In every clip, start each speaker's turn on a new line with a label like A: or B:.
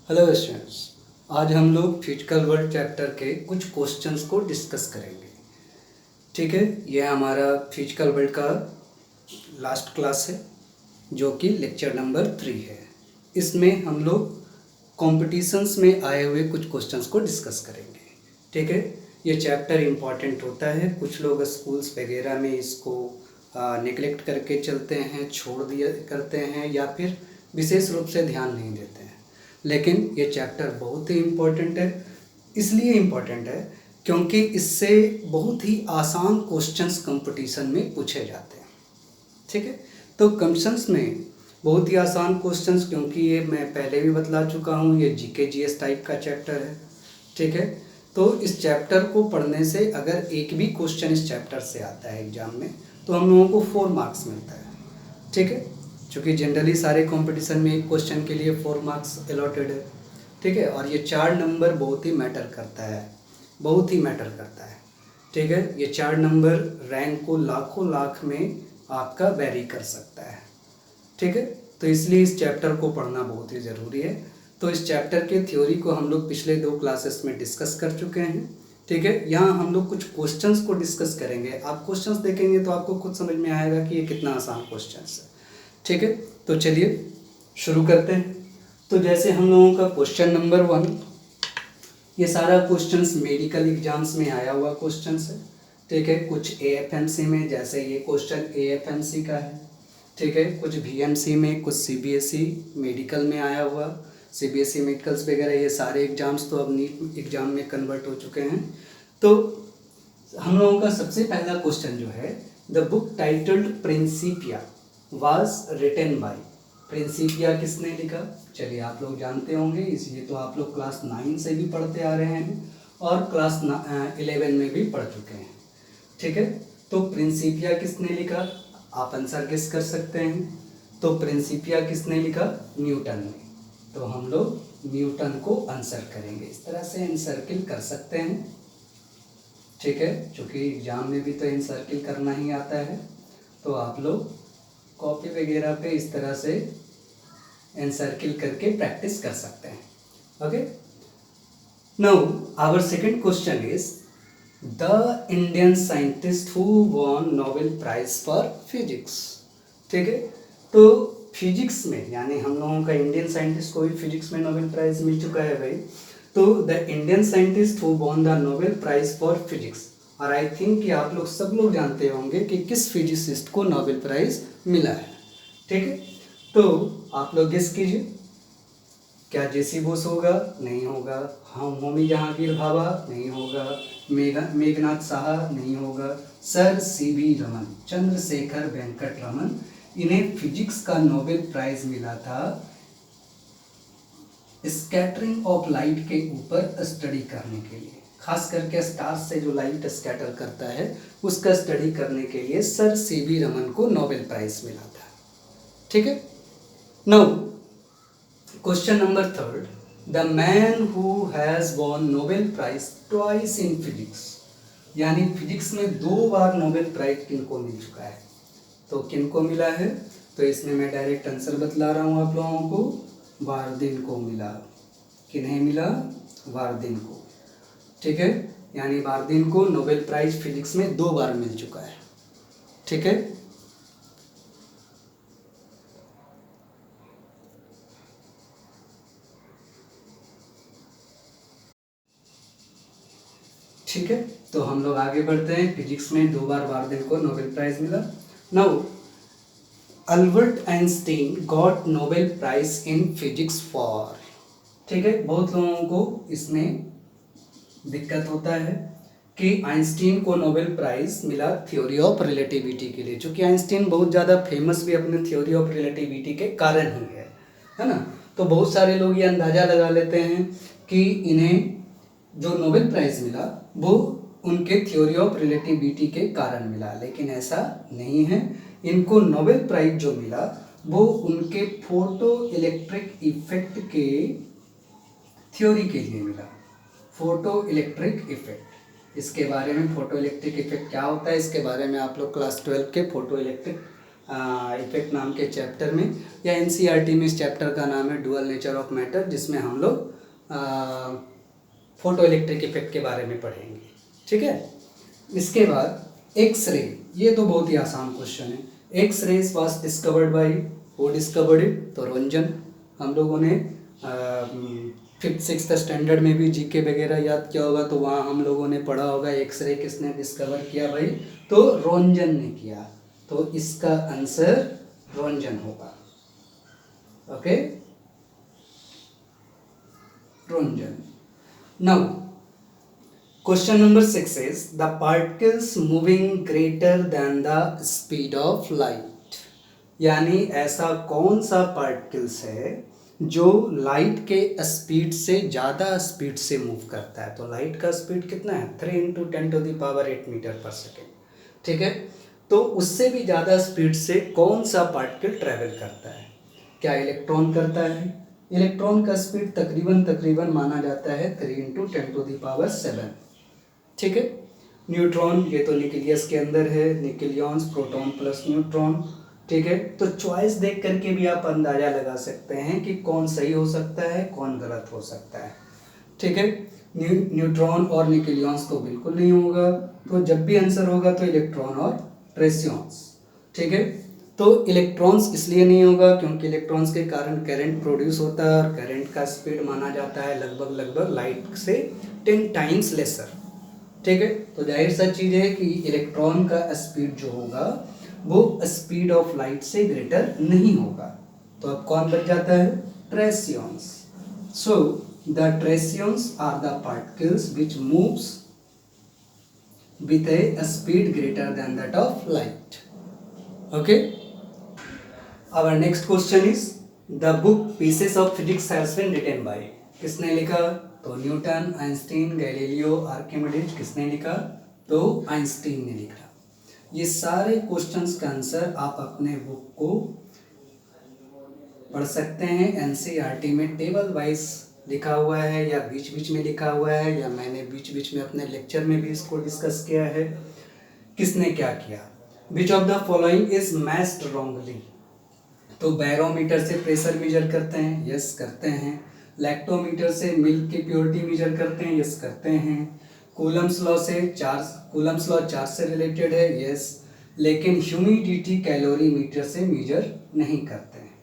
A: Hello students, आज हम लोग फिजिकल वर्ल्ड चैप्टर के कुछ क्वेश्चंस को डिस्कस करेंगे। ठीक है, ये हमारा फिजिकल वर्ल्ड का लास्ट क्लास है जो कि लेक्चर नंबर 3 है। इसमें हम लोग कॉम्पिटिशन्स में आए हुए कुछ क्वेश्चंस को डिस्कस करेंगे। ठीक है, ये चैप्टर इम्पॉर्टेंट होता है। कुछ लोग स्कूल्स वगैरह में इसको नेगलेक्ट करके चलते हैं, छोड़ दिया करते हैं या फिर विशेष रूप से ध्यान नहीं देते हैं, लेकिन ये चैप्टर बहुत ही इम्पोर्टेंट है। इसलिए इम्पोर्टेंट है क्योंकि इससे बहुत ही आसान क्वेश्चंस कंपटीशन में पूछे जाते हैं। ठीक है, तो कंपटीशंस में बहुत ही आसान क्वेश्चंस, क्योंकि ये मैं पहले भी बतला चुका हूँ, ये जीके जीएस टाइप का चैप्टर है। ठीक है, तो इस चैप्टर को पढ़ने से अगर एक भी क्वेश्चन इस चैप्टर से आता है एग्जाम में तो हम लोगों को 4 मार्क्स मिलता है। ठीक है, क्योंकि जनरली सारे कंपटीशन में एक क्वेश्चन के लिए 4 मार्क्स अलॉटेड है। ठीक है, और ये 4 नंबर बहुत ही मैटर करता है, बहुत ही मैटर करता है। ठीक है, ये 4 नंबर रैंक को लाखों लाख में आपका वेरी कर सकता है। ठीक है, तो इसलिए इस चैप्टर को पढ़ना बहुत ही ज़रूरी है। तो इस चैप्टर के थ्योरी को हम लोग पिछले 2 क्लासेस में डिस्कस कर चुके हैं। ठीक है, यहाँ हम लोग कुछ क्वेश्चंस को डिस्कस करेंगे। आप क्वेश्चंस देखेंगे तो आपको खुद समझ में आएगा कि ये कितना आसान क्वेश्चंस है। ठीक है, तो चलिए शुरू करते हैं। तो जैसे हम लोगों का क्वेश्चन नंबर 1, ये सारा क्वेश्चंस मेडिकल एग्जाम्स में आया हुआ क्वेश्चंस है। ठीक है, कुछ एएफएमसी में, जैसे ये क्वेश्चन एएफएमसी का है। ठीक है, कुछ बीएमसी में, कुछ सीबीएसई मेडिकल में आया हुआ। सीबीएसई मेडिकल्स वगैरह ये सारे एग्जाम्स तो अब नीट एग्जाम में कन्वर्ट हो चुके हैं। तो हम लोगों का सबसे पहला क्वेश्चन जो है, the book titled Principia was written by. Principia किसने लिखा? चलिए आप लोग जानते होंगे, इसलिए तो आप लोग क्लास 9 से भी पढ़ते आ रहे हैं और क्लास 11 में भी पढ़ चुके हैं। ठीक है, तो प्रिंसिपिया किसने लिखा? आप आंसर गेस कर सकते हैं। तो प्रिंसिपिया किसने लिखा? न्यूटन ने। तो हम लोग न्यूटन को आंसर करेंगे, इस तरह से एनसर्किल कर सकते हैं। ठीक है, क्योंकि एग्जाम में भी तो एनसर्किल करना ही आता है, तो आप लोग कॉपी वगैरह पे इस तरह से एनसर्किल करके प्रैक्टिस कर सकते हैं। Okay, now our second question is the Indian scientist who won Nobel prize for physics. ठीक है, तो फिजिक्स में यानी हम लोगों का इंडियन साइंटिस्ट को भी फिजिक्स में नोबेल प्राइज मिल चुका है भाई। तो the Indian scientist who won the Nobel prize for physics, और आई थिंक कि आप लोग सब लोग जानते होंगे कि किस फिजिसिस्ट को नोबेल प्राइज मिला है। ठीक है, तो आप लोग गेस कीजिए, क्या जेसी बोस होगा? नहीं होगा। होमी जहांगीर भाभा? नहीं होगा। मेघनाथ साहा? नहीं होगा। सर सीवी रमन, चंद्रशेखर वेंकट रमन, इन्हें फिजिक्स का नोबेल प्राइज मिला था स्कैटरिंग ऑफ लाइट के ऊपर स्टडी करने के लिए, खास करके स्टार्स से जो लाइट स्कैटर करता है उसका स्टडी करने के लिए सर सीवी रमन को नोबेल प्राइज मिला था। ठीक है, now question number 3, the man who has won Nobel prize twice in physics, यानी फिजिक्स में 2 बार नोबेल प्राइज किनको मिल चुका है? तो किनको मिला है? तो इसमें मैं डायरेक्ट आंसर बतला रहा हूँ आप लोगों को, वार्दिन को मिला। किन्हें मिला? वार्दिन को। ठीक है, यानी वार्दिन को नोबेल प्राइज फिजिक्स में 2 बार मिल चुका है। ठीक है, ठीक है, तो हम लोग आगे बढ़ते हैं। फिजिक्स में 2 बार वार्दिन को नोबेल प्राइज मिला। Now Albert Einstein got Nobel prize in physics for. ठीक है, बहुत लोगों को इसमें दिक्कत होता है कि आइंस्टीन को नोबेल प्राइज मिला थ्योरी ऑफ रिलेटिविटी के लिए, क्योंकि आइंस्टीन बहुत ज़्यादा फेमस भी अपने थ्योरी ऑफ रिलेटिविटी के कारण ही है ना। तो बहुत सारे लोग ये अंदाज़ा लगा लेते हैं कि इन्हें जो नोबेल प्राइज मिला वो उनके थ्योरी ऑफ रिलेटिविटी के कारण मिला, लेकिन ऐसा नहीं है। इनको नोबेल प्राइज जो मिला वो उनके फोटो इलेक्ट्रिक इफेक्ट के थ्योरी के लिए मिला। फोटो इलेक्ट्रिक इफेक्ट, इसके बारे में फोटो इलेक्ट्रिक इफेक्ट क्या होता है इसके बारे में आप लोग क्लास 12 के फोटो इलेक्ट्रिक इफेक्ट नाम के चैप्टर में, या एनसीईआरटी में इस चैप्टर का नाम है डुअल नेचर ऑफ मैटर, जिसमें हम लोग फोटो इलेक्ट्रिक इफेक्ट के बारे में पढ़ेंगे। ठीक है, इसके बाद एक्सरे, ये तो बहुत ही आसान क्वेश्चन है। X rays was discovered by, वो डिस्कवर्ड इट, तो रोंजन। हम लोगों ने 5th 6th स्टैंडर्ड में भी जीके वगैरह याद किया होगा, तो वहाँ हम लोगों ने पढ़ा होगा एक्सरे किसने डिस्कवर किया भाई, तो रोंजन ने किया। तो इसका आंसर रोंजन होगा। Okay, Roentgen. Now question number 6 is the particles moving greater than the speed of light, यानी ऐसा कौन सा पार्टिकल्स है जो लाइट के स्पीड से ज़्यादा स्पीड से मूव करता है। तो लाइट का स्पीड कितना है, 3 × 10⁸ मीटर पर सेकेंड। ठीक है, तो उससे भी ज़्यादा स्पीड से कौन सा पार्टिकल ट्रैवल करता है? क्या इलेक्ट्रॉन करता है? इलेक्ट्रॉन का स्पीड तकरीबन माना जाता है 3 × 10⁷। ठीक है, न्यूट्रॉन, ये तो न्यूक्लियस के अंदर है, न्यूक्लियॉन्स प्रोटॉन प्लस न्यूट्रॉन। ठीक है, तो चॉइस देख करके भी आप अंदाजा लगा सकते हैं कि कौन सही हो सकता है, कौन गलत हो सकता है। ठीक है, न्यूट्रॉन और न्यूक्लियॉन्स तो बिल्कुल नहीं होगा, तो जब भी आंसर होगा तो इलेक्ट्रॉन और ट्रेसियॉन्स। ठीक है, तो इलेक्ट्रॉन्स इसलिए नहीं होगा क्योंकि इलेक्ट्रॉन्स के कारण करंट प्रोड्यूस होता है, और करंट का स्पीड माना जाता है लगभग लाइट से 10 टाइम्स लेसर। ठीक है, तो जाहिर सा चीज़ है कि इलेक्ट्रॉन का स्पीड जो होगा वो स्पीड ऑफ लाइट से ग्रेटर नहीं होगा। तो अब कौन बच जाता है, tachyons. So the tachyons are the particles which moves with a speed greater than that of light. Okay, our next question is the book Pieces of Physics has been written by, किसने लिखा? तो Newton, Einstein, Galileo, Archimedes. किसने लिखा? तो Einstein ने लिखा। ये सारे क्वेश्चंस का आंसर आप अपने बुक को पढ़ सकते हैं। एनसीईआरटी में टेबल वाइज लिखा हुआ है, या बीच बीच में लिखा हुआ है, या मैंने बीच बीच में अपने लेक्चर में भी इसको डिस्कस किया है। किसने क्या किया? Which of the following is messed wrongly, तो बैरोमीटर से प्रेशर मेजर करते हैं, यस करते हैं। लैक्टोमीटर से मिल्क की प्योरिटी मेजर करते हैं, यस करते हैं। कूलम्स लॉ चार्ज से रिलेटेड है, यस। लेकिन ह्यूमिडिटी कैलोरीमीटर से मेजर नहीं करते हैं।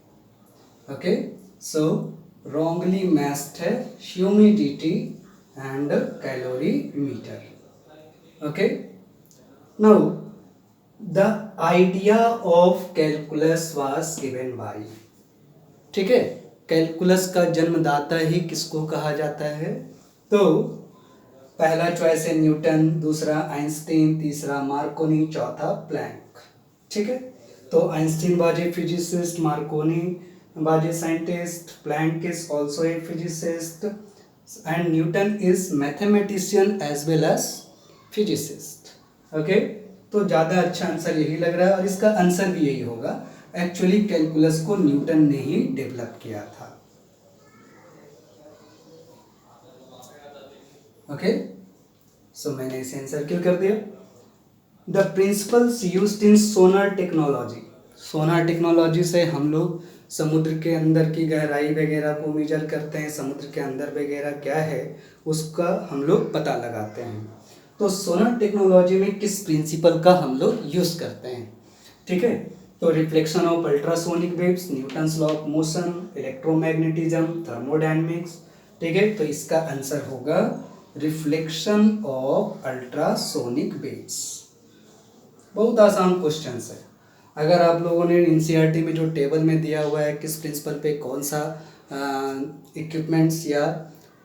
A: ओके, सो wrongly matched है humidity and calorimeter. Okay, now the idea of calculus was given by, ठीक है, कैलकुलस का जन्मदाता ही किसको कहा जाता है? तो पहला चॉइस है न्यूटन, दूसरा आइंस्टीन, तीसरा मार्कोनी, चौथा प्लैंक। ठीक है, तो Einstein was a physicist, Markovnikov was a scientist, Planck is also a physicist, and Newton is mathematician as well as physicist. Okay, तो ज़्यादा अच्छा आंसर यही लग रहा है, और इसका आंसर भी यही होगा। एक्चुअली कैलकुलस को न्यूटन ने ही डेवलप किया था। ओके, सो मैंने इसे आंसर क्यों कर दिया। The principles used in Sonar technology, Sonar technology से हम लोग समुद्र के अंदर की गहराई वगैरह को मेजर करते हैं, समुद्र के अंदर वगैरह क्या है उसका हम लोग पता लगाते हैं। तो सोनार टेक्नोलॉजी में किस प्रिंसिपल का हम लोग यूज़ करते हैं? ठीक है, तो reflection of ultrasonic waves, Newton's law of motion, electromagnetism, thermodynamics. ठीक है, तो इसका आंसर होगा रिफ्लेक्शन ऑफ अल्ट्रासोनिक वेव्स। बहुत आसान क्वेश्चन है। अगर आप लोगों ने एनसीईआरटी में जो टेबल में दिया हुआ है किस प्रिंसिपल पे कौन सा इक्विपमेंट्स या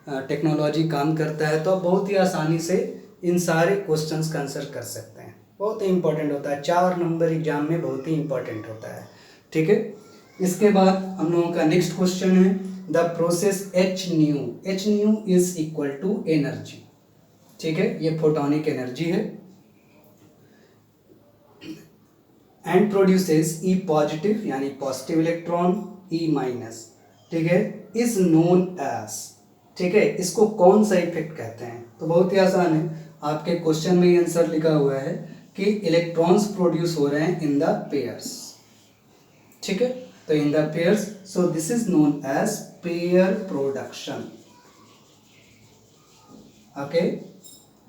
A: टेक्नोलॉजी काम करता है, तो आप बहुत ही आसानी से इन सारे क्वेश्चंस का आंसर कर सकते हैं। बहुत ही इंपॉर्टेंट होता है, 4 नंबर एग्जाम में बहुत ही इंपॉर्टेंट होता है। ठीक है, इसके बाद हम लोगों का नेक्स्ट क्वेश्चन है the process H nu is equal to energy. ठीक है, ये फोटोनिक एनर्जी है, एंड प्रोड्यूसेस ई पॉजिटिव यानी पॉजिटिव इलेक्ट्रॉन, ई माइनस। ठीक है, इज नोन एज, ठीक है, इसको कौन सा इफेक्ट कहते हैं? तो बहुत ही आसान है, आपके क्वेश्चन में ही आंसर लिखा हुआ है कि इलेक्ट्रॉन्स प्रोड्यूस हो रहे हैं इन द पेयर्स। ठीक है, तो in the pairs, so this is known as pair production. Okay,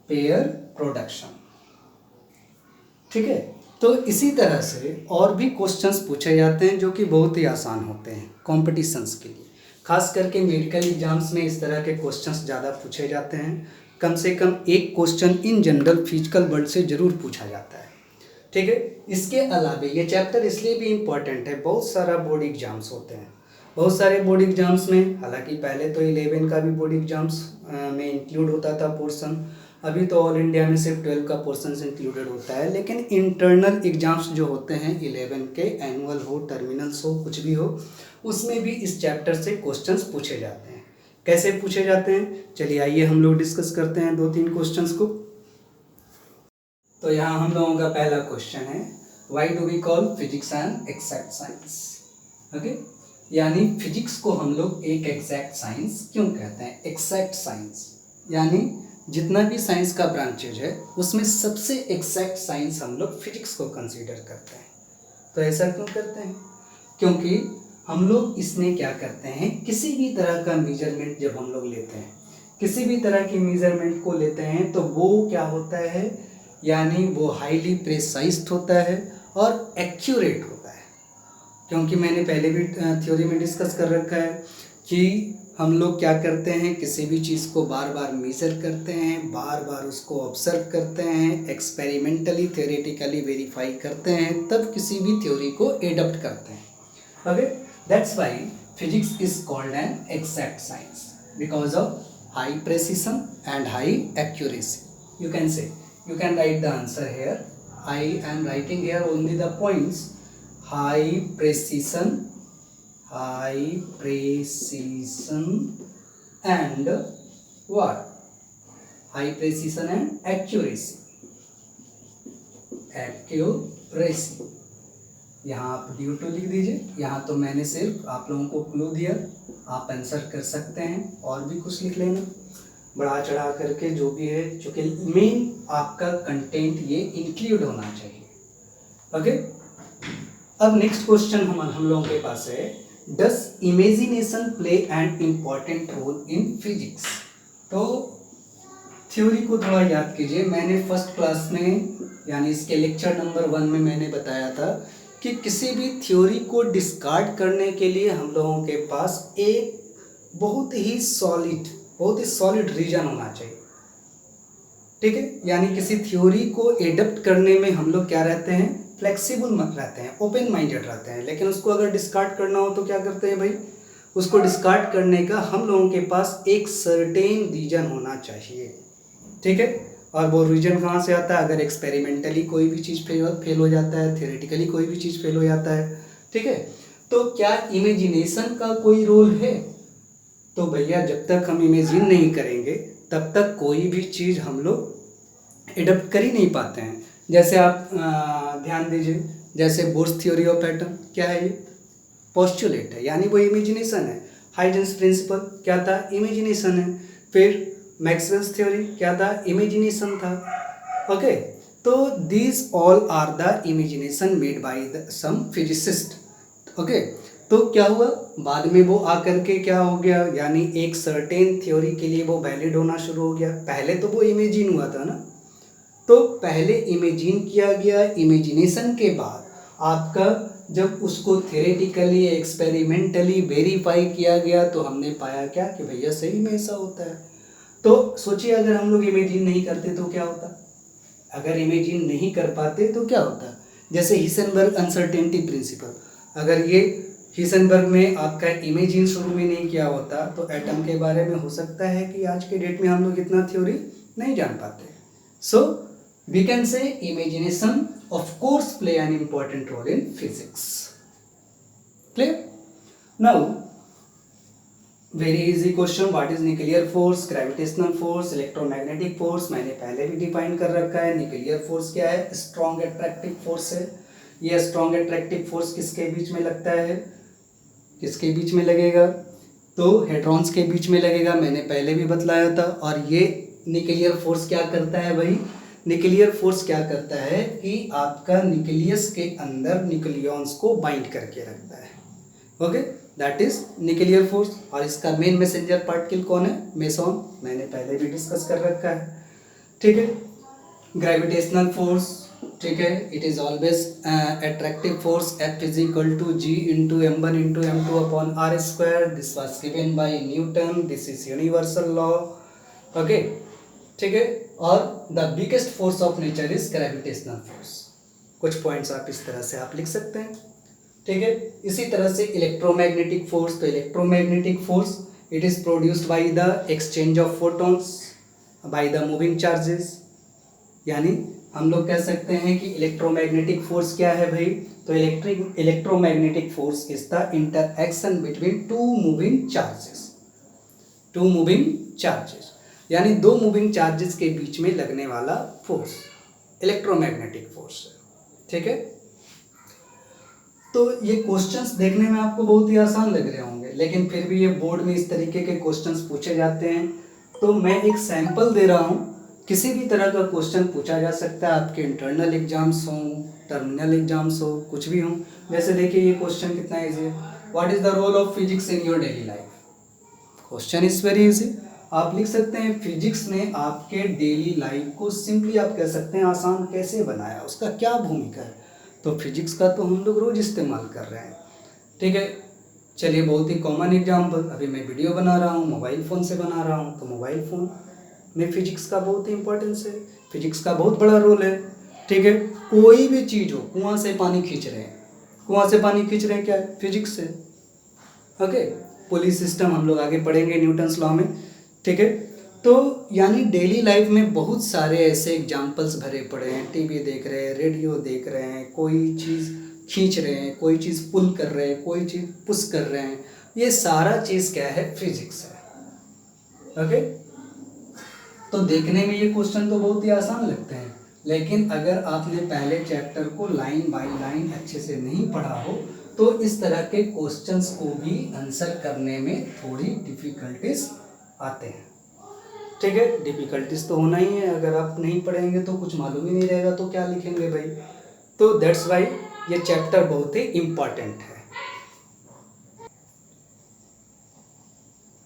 A: pair production. ठीक है, तो इसी तरह से और भी क्वेश्चंस पूछे जाते हैं जो कि बहुत ही आसान होते हैं कॉम्पिटिशन्स के लिए। खास करके मेडिकल एग्जाम्स में इस तरह के क्वेश्चंस ज़्यादा पूछे जाते हैं। कम से कम एक question in general physical word से ज़रूर पूछा जाता है। ठीक है, इसके अलावा ये चैप्टर इसलिए भी इम्पॉर्टेंट है, बहुत सारा बोर्ड एग्जाम्स होते हैं। बहुत सारे बोर्ड एग्जाम्स में, हालांकि पहले तो 11 का भी बोर्ड एग्जाम्स में इंक्लूड होता था पोर्शन, अभी तो ऑल इंडिया में सिर्फ 12 का पोर्शन इंक्लूडेड होता है। लेकिन इंटरनल एग्जाम्स जो होते हैं 11 के, एनुअल हो, टर्मिनल्स हो, कुछ भी हो, उसमें भी इस चैप्टर से क्वेश्चंस पूछे जाते हैं। कैसे पूछे जाते हैं, चलिए आइए हम लोग डिस्कस करते हैं 2-3 क्वेश्चंस को। तो यहाँ हम लोगों का पहला क्वेश्चन है, why do we call physics an exact science. Okay, यानी फिजिक्स को हम लोग एक एग्जैक्ट साइंस क्यों कहते हैं। एग्जैक्ट साइंस यानी जितना भी साइंस का ब्रांचेज है उसमें सबसे एग्जैक्ट साइंस हम लोग फिजिक्स को कंसीडर करते हैं। तो ऐसा क्यों करते हैं, क्योंकि हम लोग इसमें क्या करते हैं, किसी भी तरह का मेजरमेंट जब हम लोग लेते हैं, किसी भी तरह की मेजरमेंट को लेते हैं तो वो क्या होता है, यानी वो हाईली प्रेसाइज्ड होता है और एक्यूरेट होता है। क्योंकि मैंने पहले भी थ्योरी में डिस्कस कर रखा है कि हम लोग क्या करते हैं, किसी भी चीज़ को बार बार मेज़र करते हैं, बार बार उसको ऑब्जर्व करते हैं, एक्सपेरिमेंटली थ्योरेटिकली वेरीफाई करते हैं, तब किसी भी थ्योरी को एडप्ट करते हैं। Okay, that's why physics is called an exact science because of high precision and high accuracy. You can say, you can write the answer here. I am writing here only the points. High precision and what? High precision and accuracy. यहाँ आप due to लिख दीजिए। यहाँ तो मैंने सिर्फ आप लोगों को क्लू दिया, आप आंसर कर सकते हैं और भी कुछ लिख लेना बढ़ा चढ़ा करके, जो भी है, चूँकि मेन आपका कंटेंट ये इंक्लूड होना चाहिए। ओके, अब नेक्स्ट क्वेश्चन हम लोगों के पास है, does imagination play an important role in physics. तो थ्योरी को थोड़ा याद कीजिए, मैंने फर्स्ट क्लास में यानी इसके लेक्चर नंबर 1 में मैंने बताया था कि किसी भी थ्योरी को डिस्कार्ड करने के लिए हम लोगों के पास एक बहुत ही सॉलिड रीजन होना चाहिए। ठीक है, यानी किसी थ्योरी को एडप्ट करने में हम लोग क्या रहते हैं, फ्लेक्सिबल रहते हैं, ओपन माइंडेड रहते हैं। लेकिन उसको अगर डिस्कार्ड करना हो तो क्या करते हैं भाई, उसको डिस्कार्ड करने का हम लोगों के पास एक सर्टेन रीजन होना चाहिए। ठीक है, और वो रीजन कहाँ से आता है, अगर एक्सपेरिमेंटली कोई भी चीज़ फेल हो जाता है, थ्योरेटिकली कोई भी चीज़ फेल हो जाता है। ठीक है, तो क्या इमेजिनेशन का कोई रोल है, तो भैया जब तक हम इमेजिन नहीं करेंगे तब तक कोई भी चीज़ हम लोग एडप्ट कर ही नहीं पाते हैं। जैसे आप ध्यान दीजिए, जैसे बोर्स थ्योरी ऑफ पैटर्न क्या है, ये पोस्टुलेट है, यानी वो इमेजिनेशन है। हाइडेंस प्रिंसिपल क्या था, इमेजिनेशन है। फिर मैक्सवेल्स थ्योरी क्या था, इमेजिनेशन था। ओके, तो these all are the imagination made by the some physicist. Okay, तो क्या हुआ, बाद में वो आकर के क्या हो गया, यानी एक सर्टेन थ्योरी के लिए वो वैलिड होना शुरू हो गया। पहले तो वो इमेजिन हुआ था ना, तो पहले इमेजिन किया गया, इमेजिनेशन के बाद आपका जब उसको थ्योरेटिकली एक्सपेरिमेंटली वेरीफाई किया गया तो हमने पाया क्या कि भैया सही में ऐसा होता है। तो सोचिए अगर हम लोग इमेजिन नहीं करते तो क्या होता, अगर इमेजिन नहीं कर पाते तो क्या होता। जैसे हिसेनबर्ग अनसर्टेनिटी प्रिंसिपल, अगर ये हिसेनबर्ग में आपका इमेजिन शुरू में नहीं किया होता तो एटम के बारे में हो सकता है कि आज के डेट में हम लोग इतना थ्योरी नहीं जान पाते। So we can say imagination of course play an important role in physics. Clear? Now very easy question, what is nuclear force, gravitational force, electromagnetic force, मैंने पहले भी डिफाइन कर रखा है। न्यूक्लियर फोर्स क्या है, स्ट्रॉन्ग अट्रैक्टिव फोर्स है। ये स्ट्रॉन्ग अट्रैक्टिव फोर्स किसके बीच में लगता है, किसके बीच में लगेगा, तो हेड्रॉन्स के बीच में लगेगा, मैंने पहले भी बतलाया था। और ये न्यूक्लियर फोर्स क्या करता है भाई, न्यूक्लियर फोर्स क्या करता है कि आपका न्यूक्लियस के अंदर न्यूक्लियॉन्स को बाइंड करके रखता है। Okay, that is nuclear force. और इसका मेन मैसेंजर पार्टिकल कौन है? मेसॉन, मैंने पहले भी डिस्कस कर रखा है। ठीक है, ग्रेविटेशनल फोर्स, ठीक है, it is always attractive force, F is equal to G into M1 into M2 upon R square. This was given by Newton, this is universal law. Okay, ठीक है, और the biggest force of nature is gravitational force. कुछ points आप इस तरह से आप लिख सकते हैं। ठीक है, इसी तरह से इलेक्ट्रोमैग्नेटिक फोर्स, तो electromagnetic force it is produced by the exchange of photons by the moving charges. यानी हम लोग कह सकते हैं कि इलेक्ट्रोमैग्नेटिक फोर्स क्या है भाई? तो electromagnetic force is the interaction between two moving charges, two moving charges, यानी दो मूविंग चार्जेस के बीच में लगने वाला फोर्स इलेक्ट्रोमैग्नेटिक फोर्स है। ठीक है, तो ये क्वेश्चंस देखने में आपको बहुत ही आसान लग रहे होंगे, लेकिन फिर भी ये बोर्ड में इस तरीके के क्वेश्चंस पूछे जाते हैं। तो मैं एक सैंपल दे रहा हूँ, किसी भी तरह का क्वेश्चन पूछा जा सकता है, आपके इंटरनल एग्जाम्स हों, टर्मिनल एग्जाम्स हो, कुछ भी हों। जैसे देखिए ये क्वेश्चन कितना ईजी है, what is the role of physics in your daily life? Question is very easy. आप लिख सकते हैं फिजिक्स ने आपके डेली लाइफ को सिंपली आप कह सकते हैं आसान कैसे बनाया, उसका क्या भूमिका है। तो फिजिक्स का तो हम लोग रोज इस्तेमाल कर रहे हैं। ठीक है, चलिए बहुत ही कॉमन एग्जाम्पल, अभी मैं वीडियो बना रहा हूँ, मोबाइल फ़ोन से बना रहा हूँ, तो मोबाइल फ़ोन में फिजिक्स का बहुत ही इंपॉर्टेंस है, फिजिक्स का बहुत बड़ा रोल है। ठीक है, कोई भी चीज़ हो, कुआं से पानी खींच रहे हैं, कुआं से पानी खींच रहे हैं, क्या है? फिजिक्स है। ओके, पुली सिस्टम हम लोग आगे पढ़ेंगे न्यूटन्स लॉ में। ठीक है, तो यानी डेली लाइफ में बहुत सारे ऐसे एग्जाम्पल्स भरे पड़े हैं। टीवी देख रहे हैं, रेडियो देख रहे हैं, कोई चीज़ खींच रहे हैं, कोई चीज़ पुल कर रहे हैं, कोई चीज़ पुश कर रहे हैं, ये सारा चीज़ क्या है? फिजिक्स है। ओके, तो देखने में ये क्वेश्चन तो बहुत ही आसान लगते हैं, लेकिन अगर आपने पहले चैप्टर को लाइन बाय लाइन अच्छे से नहीं पढ़ा हो तो इस तरह के क्वेश्चंस को भी आंसर करने में थोड़ी डिफिकल्टीज आते हैं। ठीक है, डिफिकल्टीज तो होना ही है, अगर आप नहीं पढ़ेंगे तो कुछ मालूम ही नहीं रहेगा तो क्या लिखेंगे भाई। तो दैट्स वाई ये चैप्टर बहुत ही इम्पॉर्टेंट है।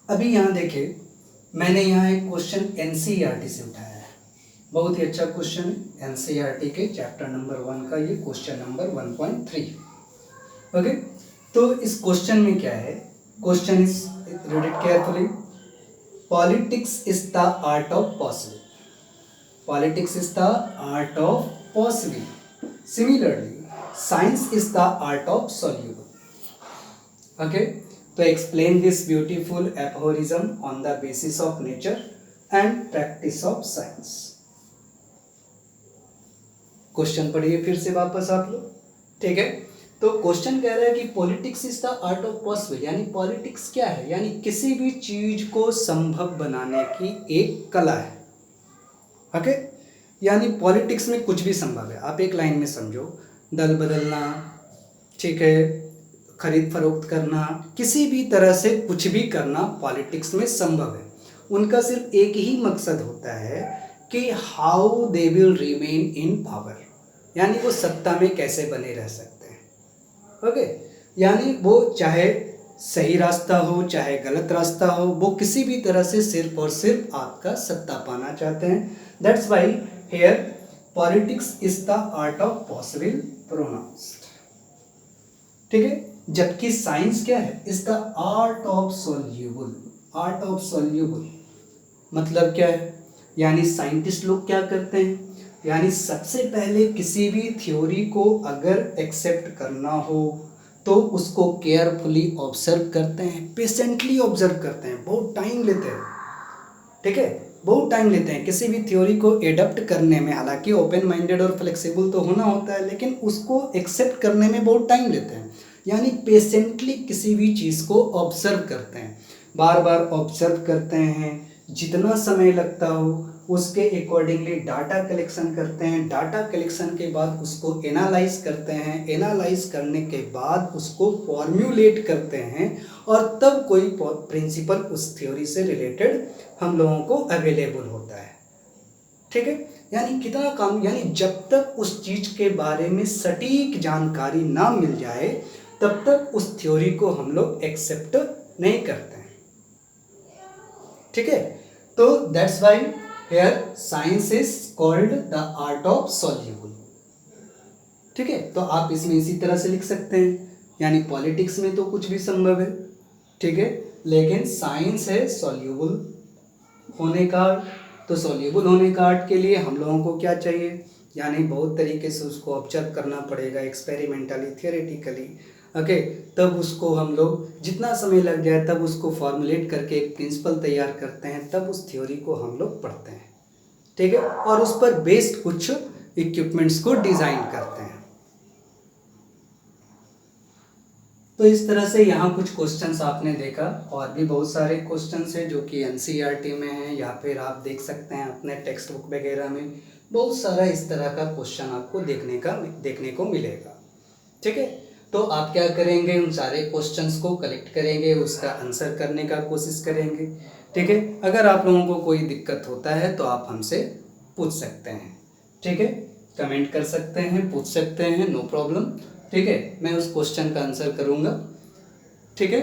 A: अभी यहाँ देखिए, मैंने यहाँ एक क्वेश्चन एनसीईआरटी से उठाया है, बहुत ही अच्छा क्वेश्चन है एनसीईआरटी के चैप्टर नंबर 1 का, ये क्वेश्चन नंबर 1.3। ओके, तो इस क्वेश्चन में क्या है? Question is, read it carefully, politics is the art of possible, politics is the art of possible, similarly science is the art of soluble. Okay, तो explain this beautiful aphorism on the basis of nature and practice of science. Question पढ़िए फिर से वापस आप लोग। ठीक है, तो क्वेश्चन कह रहा है कि politics is the art of possible, यानी पॉलिटिक्स क्या है? यानी किसी भी चीज को संभव बनाने की एक कला है। ओके, यानी पॉलिटिक्स में कुछ भी संभव है। आप एक लाइन में समझो, दल बदलना, ठीक है, खरीद फरोख्त करना, किसी भी तरह से कुछ भी करना पॉलिटिक्स में संभव है। उनका सिर्फ एक ही मकसद होता है कि how they will remain in power, यानी वो सत्ता में कैसे बने रह सकते हैं। ओके, यानी वो चाहे सही रास्ता हो चाहे गलत रास्ता हो, वो किसी भी तरह से सिर्फ और सिर्फ आपका सत्ता पाना चाहते हैं। That's why here politics is the art of possible pronounced. ठीक है, जबकि साइंस क्या है? Is the art of soluble. Art of soluble मतलब क्या है? यानी साइंटिस्ट लोग क्या करते हैं, यानी सबसे पहले किसी भी थ्योरी को अगर एक्सेप्ट करना हो तो उसको केयरफुली ऑब्जर्व करते हैं, पेशेंटली ऑब्जर्व करते हैं, बहुत टाइम लेते हैं। ठीक है, बहुत टाइम लेते हैं किसी भी थ्योरी को एडप्ट करने में। हालांकि ओपन माइंडेड और फ्लेक्सिबल तो होना होता है, लेकिन उसको एक्सेप्ट करने में बहुत टाइम लेते हैं। यानी पेशेंटली किसी भी चीज़ को ऑब्जर्व करते हैं, बार बार ऑब्जर्व करते हैं, जितना समय लगता हो उसके अकॉर्डिंगली डाटा कलेक्शन करते हैं। डाटा कलेक्शन के बाद उसको एनालाइज करते हैं, एनालाइज करने के बाद उसको फॉर्म्यूलेट करते हैं, और तब कोई प्रिंसिपल उस थ्योरी से रिलेटेड हम लोगों को अवेलेबल होता है। ठीक है, यानी कितना काम, यानी जब तक उस चीज़ के बारे में सटीक जानकारी ना मिल जाए तब तक उस थ्योरी को हम लोग एक्सेप्ट नहीं करते हैं। ठीक है, तो that's why here science is called the art of soluble. ठीक है, तो आप इसमें इसी तरह से लिख सकते हैं, यानी पॉलिटिक्स में तो कुछ भी संभव है। ठीक है, लेकिन साइंस है सॉल्यूबल होने का। तो सॉल्यूबल होने का आर्ट के लिए हम लोगों को क्या चाहिए, यानी बहुत तरीके से उसको ऑब्जर्व करना पड़ेगा, एक्सपेरिमेंटली, थियोरेटिकली। ओके, तब उसको हम लोग जितना समय लग जाए तब उसको फॉर्मुलेट करके एक प्रिंसिपल तैयार करते हैं, तब उस थ्योरी को हम लोग पढ़ते हैं। ठीक है, और उस पर बेस्ड कुछ इक्विपमेंट्स को डिज़ाइन करते हैं। तो इस तरह से यहाँ कुछ क्वेश्चंस आपने देखा, और भी बहुत सारे क्वेश्चंस हैं जो कि एनसीईआरटी में हैं, या फिर आप देख सकते हैं अपने टेक्स्ट बुक वगैरह में। बहुत सारा इस तरह का क्वेश्चन आपको देखने को मिलेगा। ठीक है, तो आप क्या करेंगे, उन सारे क्वेश्चंस को कलेक्ट करेंगे, उसका आंसर करने का कोशिश करेंगे। ठीक है, अगर आप लोगों को कोई दिक्कत होता है तो आप हमसे पूछ सकते हैं। ठीक है, कमेंट कर सकते हैं, पूछ सकते हैं, नो प्रॉब्लम। ठीक है, मैं उस क्वेश्चन का आंसर करूँगा। ठीक है,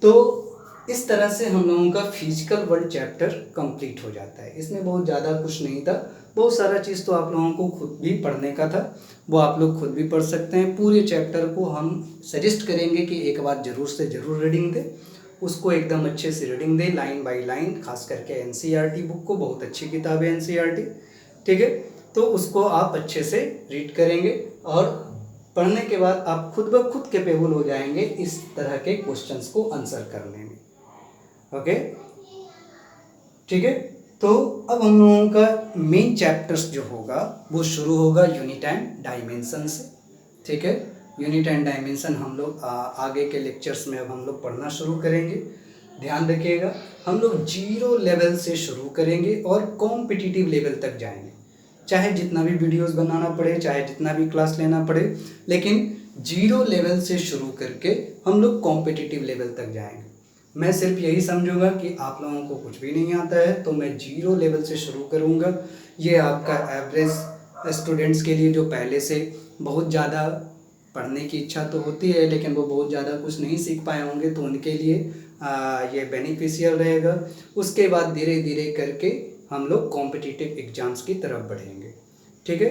A: तो इस तरह से हम लोगों का फिजिकल वर्ल्ड चैप्टर कंप्लीट हो जाता है। इसमें बहुत ज़्यादा कुछ नहीं था, बहुत सारा चीज़ तो आप लोगों को खुद भी पढ़ने का था, वो आप लोग खुद भी पढ़ सकते हैं। पूरे चैप्टर को हम सजेस्ट करेंगे कि एक बार ज़रूर से ज़रूर रीडिंग दें, उसको एकदम अच्छे से रीडिंग दें, लाइन बाय लाइन। खास करके एनसीईआरटी बुक को, बहुत अच्छी किताब है एनसीईआरटी। ठीक है, तो उसको आप अच्छे से रीड करेंगे और पढ़ने के बाद आप खुद ब खुद कैपेबल हो जाएंगे इस तरह के क्वेश्चंस को आंसर करने में। ओके, ठीक है, तो अब हम लोगों का मेन चैप्टर्स जो होगा वो शुरू होगा यूनिट एंड डायमेंशन से। ठीक है, यूनिट एंड डायमेंशन हम लोग आगे के लेक्चर्स में अब हम लोग पढ़ना शुरू करेंगे। ध्यान रखिएगा, हम लोग 0 लेवल से शुरू करेंगे और कॉम्पिटिटिव लेवल तक जाएंगे। चाहे जितना भी वीडियोस बनाना पड़े, चाहे जितना भी क्लास लेना पड़े, लेकिन 0 लेवल से शुरू करके हम लोग कॉम्पिटिटिव लेवल तक जाएंगे। मैं सिर्फ यही समझूंगा कि आप लोगों को कुछ भी नहीं आता है तो मैं 0 लेवल से शुरू करूंगा। ये आपका एवरेज स्टूडेंट्स के लिए, जो पहले से बहुत ज़्यादा पढ़ने की इच्छा तो होती है लेकिन वो बहुत ज़्यादा कुछ नहीं सीख पाए होंगे, तो उनके लिए ये बेनिफिशियल रहेगा। उसके बाद धीरे धीरे करके हम लोग कॉम्पिटिटिव एग्जाम्स की तरफ बढ़ेंगे। ठीक है,